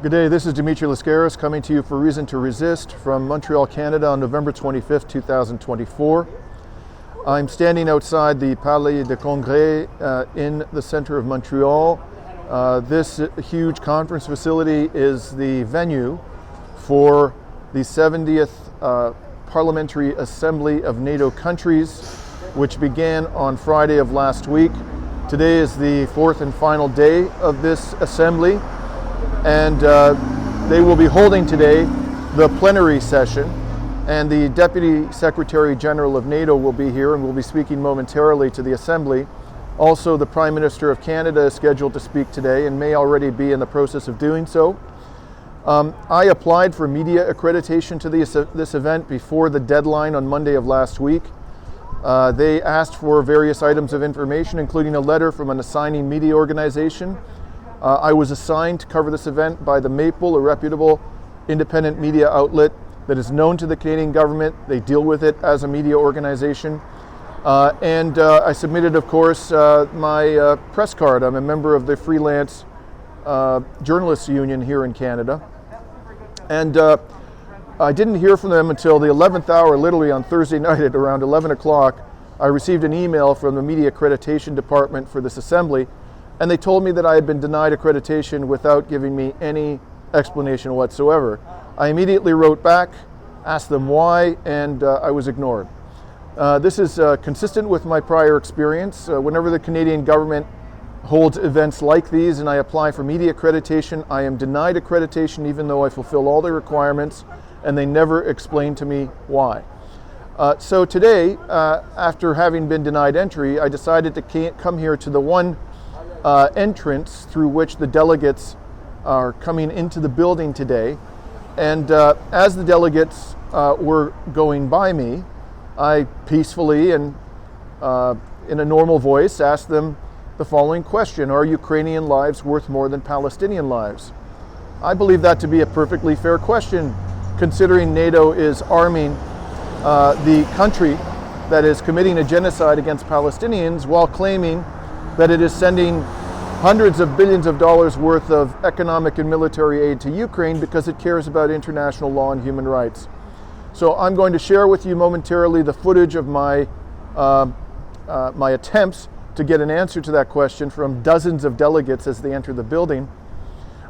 Good day, this is Dimitri Lascaris coming to you for Reason to Resist from Montreal, Canada on November 25th, 2024. I'm standing outside the Palais de Congrès in the center of Montreal. This huge conference facility is the venue for the 70th Parliamentary Assembly of NATO countries, which began on Friday of last week. Today is the fourth and final day of this assembly, and they will be holding today the plenary session, and the Deputy Secretary General of NATO will be here and will be speaking momentarily to the Assembly. Also, the Prime Minister of Canada is scheduled to speak today and may already be in the process of doing so. I applied for media accreditation to this event before the deadline on Monday of last week. They asked for various items of information, including a letter from an assigning media organization. I was assigned to cover this event by the Maple, a reputable independent media outlet that is known to the Canadian government. They deal with it as a media organization. And I submitted, of course, my press card. I'm a member of the Freelance Journalists Union here in Canada. And I didn't hear from them until the 11th hour, literally on Thursday night at around 11 o'clock. I received an email from the Media Accreditation Department for this assembly, and they told me that I had been denied accreditation without giving me any explanation whatsoever. I immediately wrote back, asked them why, and I was ignored. This is consistent with my prior experience. Whenever the Canadian government holds events like these and I apply for media accreditation, I am denied accreditation even though I fulfill all the requirements, and they never explain to me why. So today, after having been denied entry, I decided to come here to the one entrance through which the delegates are coming into the building today. And as the delegates were going by me, I peacefully and in a normal voice asked them the following question: are Ukrainian lives worth more than Palestinian lives? I believe that to be a perfectly fair question, considering NATO is arming the country that is committing a genocide against Palestinians while claiming that it is sending hundreds of billions of dollars worth of economic and military aid to Ukraine because it cares about international law and human rights. So I'm going to share with you momentarily the footage of my attempts to get an answer to that question from dozens of delegates as they enter the building.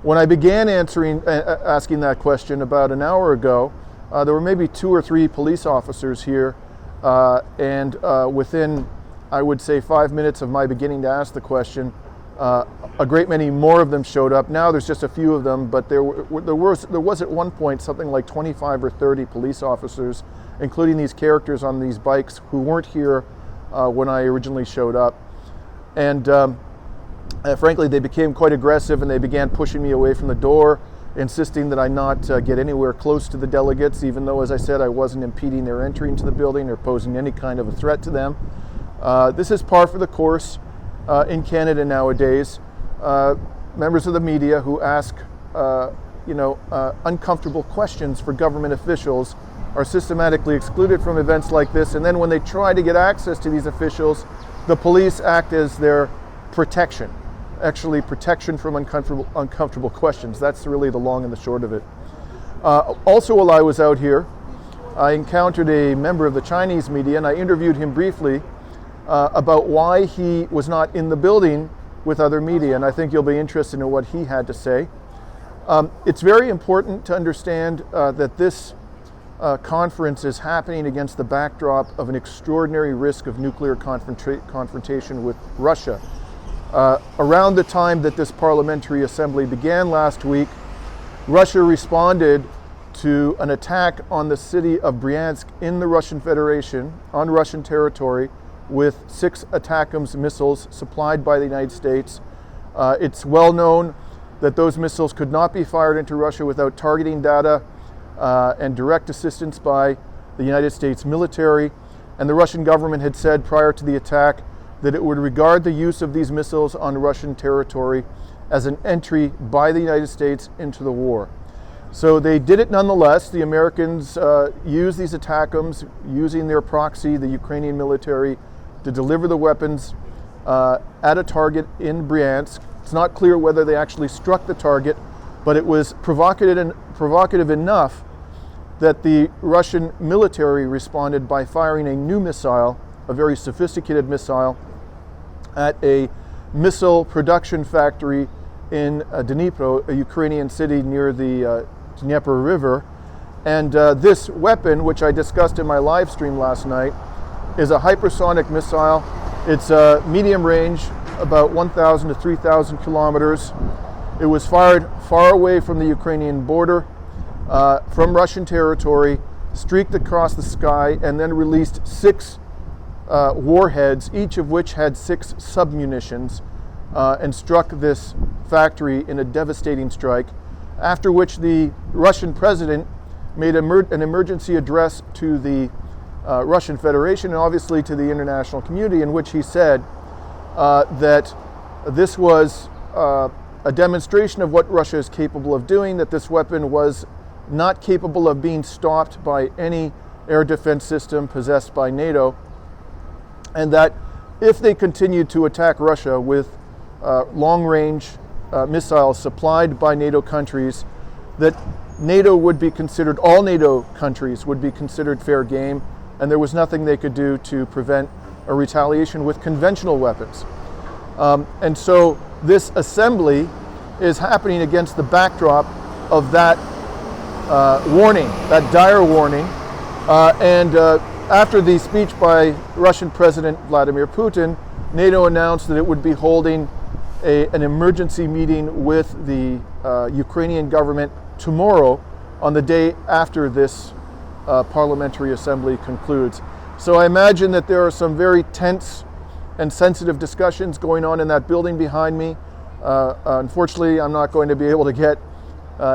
When I began asking that question about an hour ago, there were maybe 2 or 3 police officers here, and within, I would say, 5 minutes of my beginning to ask the question, a great many more of them showed up. Now there's just a few of them, but there was at one point something like 25 or 30 police officers, including these characters on these bikes who weren't here when I originally showed up. And frankly, they became quite aggressive, and they began pushing me away from the door, insisting that I not get anywhere close to the delegates, even though, as I said, I wasn't impeding their entry into the building or posing any kind of a threat to them. This is par for the course in Canada nowadays. Members of the media who ask uncomfortable questions for government officials are systematically excluded from events like this, and then when they try to get access to these officials, the police act as their protection, actually protection from uncomfortable questions. That's really the long and the short of it. Also, while I was out here, I encountered a member of the Chinese media, and I interviewed him briefly about why he was not in the building with other media, and I think you'll be interested in what he had to say. It's very important to understand that this conference is happening against the backdrop of an extraordinary risk of nuclear confrontation with Russia. Around the time that this parliamentary assembly began last week, Russia responded to an attack on the city of Bryansk in the Russian Federation, on Russian territory, with 6 ATACMS missiles supplied by the United States. It's well known that those missiles could not be fired into Russia without targeting data and direct assistance by the United States military. And the Russian government had said prior to the attack that it would regard the use of these missiles on Russian territory as an entry by the United States into the war. So they did it nonetheless. The Americans used these ATACMS, using their proxy, the Ukrainian military, to deliver the weapons at a target in Bryansk. It's not clear whether they actually struck the target, but it was provocative enough that the Russian military responded by firing a new missile, a very sophisticated missile, at a missile production factory in Dnipro, a Ukrainian city near the Dnieper River. And this weapon, which I discussed in my live stream last night, is a hypersonic missile. It's medium range, about 1,000 to 3,000 kilometers. It was fired far away from the Ukrainian border, from Russian territory, streaked across the sky, and then released 6 warheads, each of which had 6 submunitions, and struck this factory in a devastating strike, after which the Russian president made an emergency address to the Russian Federation and obviously to the international community, in which he said that this was a demonstration of what Russia is capable of doing, that this weapon was not capable of being stopped by any air defense system possessed by NATO, and that if they continued to attack Russia with long-range missiles supplied by NATO countries, that NATO would be considered, all NATO countries would be considered fair game, and there was nothing they could do to prevent a retaliation with conventional weapons. And so this assembly is happening against the backdrop of that warning, that dire warning. After the speech by Russian President Vladimir Putin, NATO announced that it would be holding an emergency meeting with the Ukrainian government tomorrow, on the day after this parliamentary assembly concludes. So I imagine that there are some very tense and sensitive discussions going on in that building behind me. Unfortunately, I'm not going to be able to get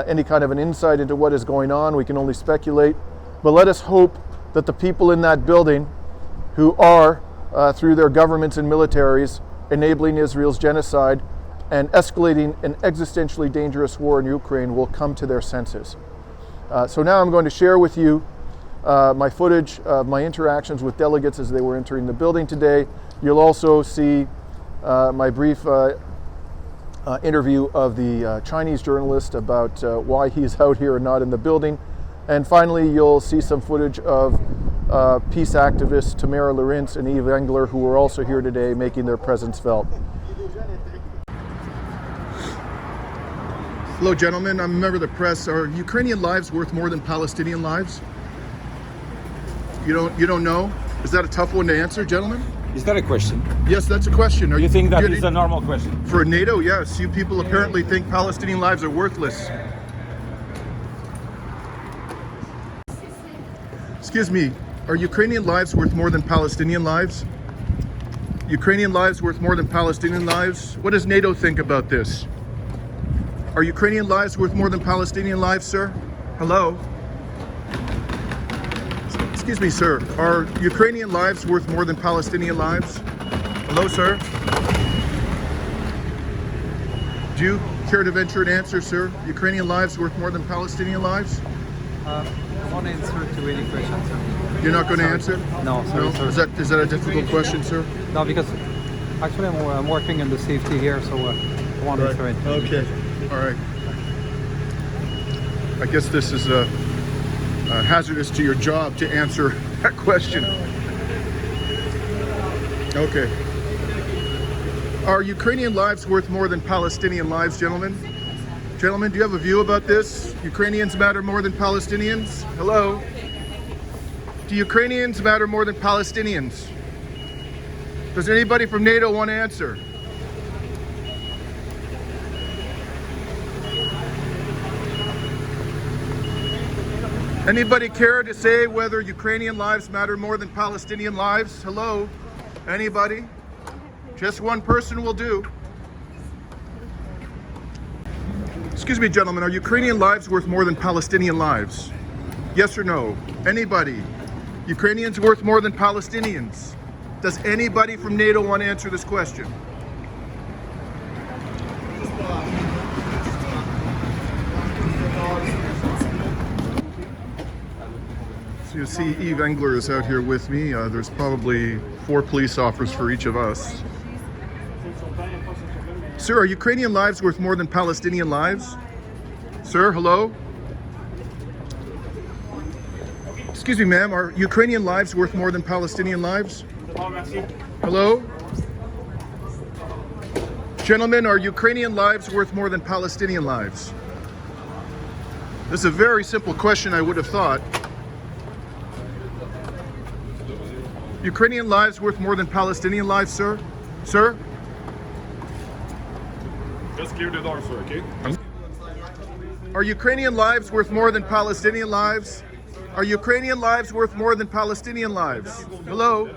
any kind of an insight into what is going on. We can only speculate. But let us hope that the people in that building, who are, through their governments and militaries, enabling Israel's genocide and escalating an existentially dangerous war in Ukraine, will come to their senses. So now I'm going to share with you my footage of my interactions with delegates as they were entering the building today. You'll also see my brief interview of the Chinese journalist about why he's out here and not in the building. And finally, you'll see some footage of peace activists Tamara Lorentz and Eve Engler, who are also here today making their presence felt. Hello, gentlemen. I'm a member of the press. Are Ukrainian lives worth more than Palestinian lives? You don't know? Is that a tough one to answer, gentlemen? Is that a question? Yes, that's a question. You think that is a normal question? For NATO, yes. You people apparently think Palestinian lives are worthless. Excuse me, are Ukrainian lives worth more than Palestinian lives? Ukrainian lives worth more than Palestinian lives? What does NATO think about this? Are Ukrainian lives worth more than Palestinian lives, sir? Hello? Excuse me, sir. Are Ukrainian lives worth more than Palestinian lives? Hello, sir? Do you care to venture an answer, sir? Ukrainian lives worth more than Palestinian lives? I won't answer to any questions, sir. You're not going to answer? No, sorry, No? sir. Is that a difficult question, sir? No, because actually I'm working on the safety here, so I won't answer it. Okay. All right. I guess this is hazardous to your job to answer that question. Okay. Are Ukrainian lives worth more than Palestinian lives, gentlemen? Gentlemen, do you have a view about this? Ukrainians matter more than Palestinians? Hello? Do Ukrainians matter more than Palestinians? Does anybody from NATO want to answer? Anybody care to say whether Ukrainian lives matter more than Palestinian lives? Hello? Anybody? Just one person will do. Excuse me, gentlemen, are Ukrainian lives worth more than Palestinian lives? Yes or no? Anybody? Ukrainians worth more than Palestinians? Does anybody from NATO want to answer this question? So you see Eve Engler is out here with me. There's probably 4 police officers for each of us. Sir, are Ukrainian lives worth more than Palestinian lives? Sir, hello? Excuse me, ma'am, are Ukrainian lives worth more than Palestinian lives? Hello? Gentlemen, are Ukrainian lives worth more than Palestinian lives? This is a very simple question, I would have thought. Ukrainian lives worth more than Palestinian lives, sir? Sir? Just clear the door, sir, okay? Are Ukrainian lives worth more than Palestinian lives? Are Ukrainian lives worth more than Palestinian lives? Hello?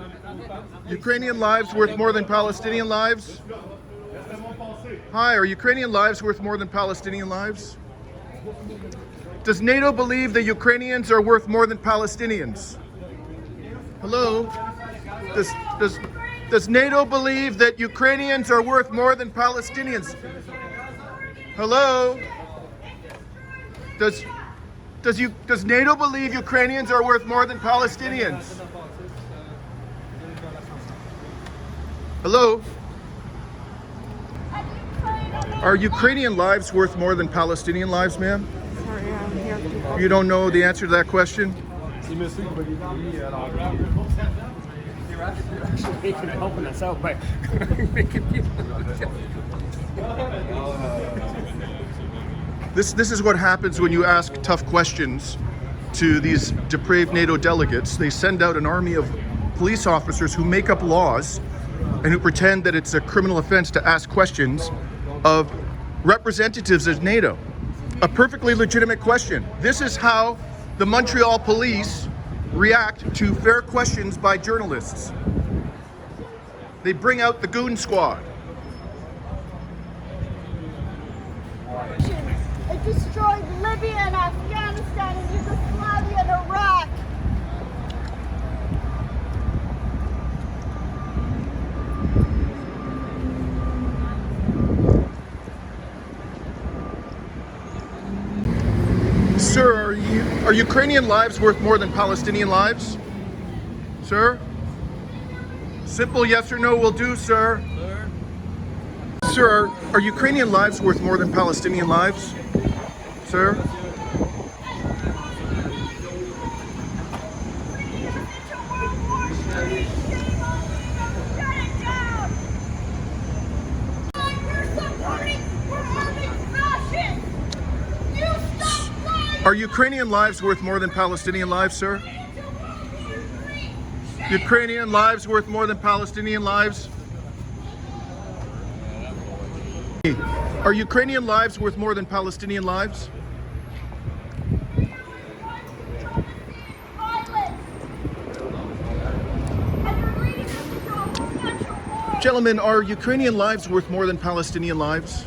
Ukrainian lives worth more than Palestinian lives? Hi, are Ukrainian lives worth more than Palestinian lives? Does NATO believe that Ukrainians are worth more than Palestinians? Hello? Does NATO believe that Ukrainians are worth more than Palestinians? Hello? Does NATO believe Ukrainians are worth more than Palestinians? Hello? Are Ukrainian lives worth more than Palestinian lives, ma'am? Sorry, I'm here to... You don't know the answer to that question? You're actually helping us out by making people. This is what happens when you ask tough questions to these depraved NATO delegates. They send out an army of police officers who make up laws and who pretend that it's a criminal offense to ask questions of representatives of NATO. A perfectly legitimate question. This is how the Montreal police react to fair questions by journalists. They bring out the goon squad. It destroyed Libya and Afghanistan and Yugoslavia and Iraq. Sir, are Ukrainian lives worth more than Palestinian lives? Sir? Simple yes or no will do, sir. Sir, are Ukrainian lives worth more than Palestinian lives? Sir? Are Ukrainian lives worth more than Palestinian lives, sir? Ukrainian lives worth more than Palestinian lives? Are Ukrainian lives worth more than Palestinian lives? Gentlemen, are Ukrainian lives worth more than Palestinian lives?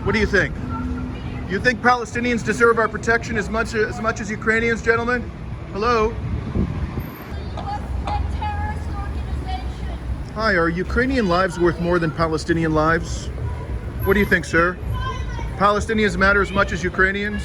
What do you think? You think Palestinians deserve our protection as much as Ukrainians, gentlemen? Hello? Hi, are Ukrainian lives worth more than Palestinian lives? What do you think, sir? Palestinians matter as much as Ukrainians?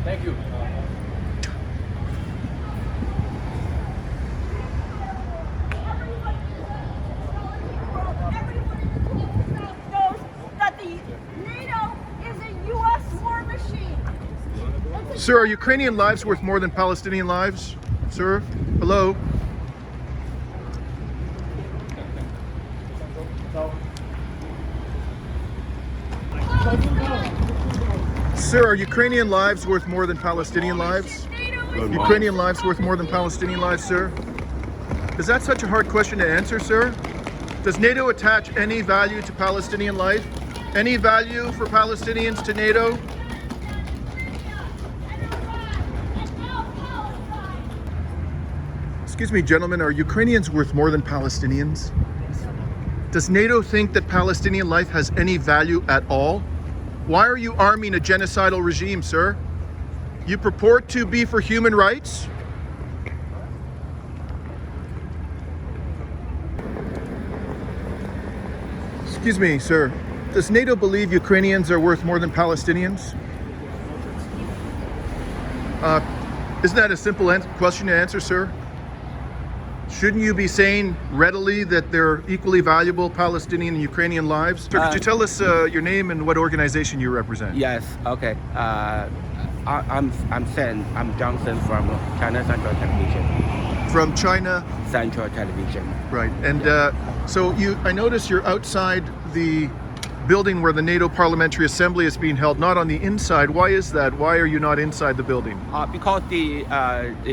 Thank you. Sir, are Ukrainian lives worth more than Palestinian lives? Sir? Hello? Sir, are Ukrainian lives worth more than Palestinian lives? Ukrainian lives worth more than Palestinian lives, sir? Is that such a hard question to answer, sir? Does NATO attach any value to Palestinian life? Any value for Palestinians to NATO? Excuse me, gentlemen, are Ukrainians worth more than Palestinians? Does NATO think that Palestinian life has any value at all? Why are you arming a genocidal regime, sir? You purport to be for human rights? Excuse me, sir. Does NATO believe Ukrainians are worth more than Palestinians? Isn't that a simple question to answer, sir? Shouldn't you be saying readily that they're equally valuable Palestinian and Ukrainian lives? Sir, could you tell us your name and what organization you represent? Yes, okay. I'm Sen. I'm Johnson from China Central Television. From China? Central Television. Right. And so I notice you're outside the building where the NATO Parliamentary Assembly is being held, not on the inside. Why is that? Why are you not inside the building? Because the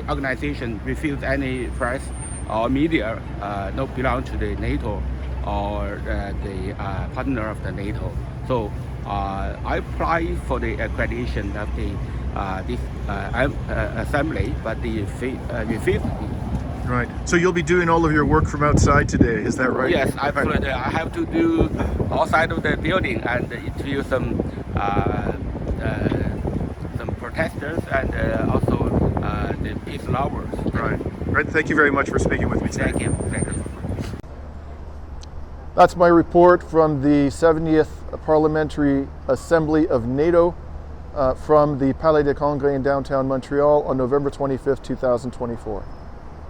organization refused any press or media not belong to the NATO or the partner of the NATO. So I applied for the accreditation of this assembly, but they refused. Right. So you'll be doing all of your work from outside today, is that right? Yes, absolutely. I have to do outside of the building and interview some protesters and also the peace lovers. Right. Right. Thank you very much for speaking with me today. Thank you. Thank you. That's my report from the 70th Parliamentary Assembly of NATO from the Palais des Congrès in downtown Montreal on November 25th, 2024.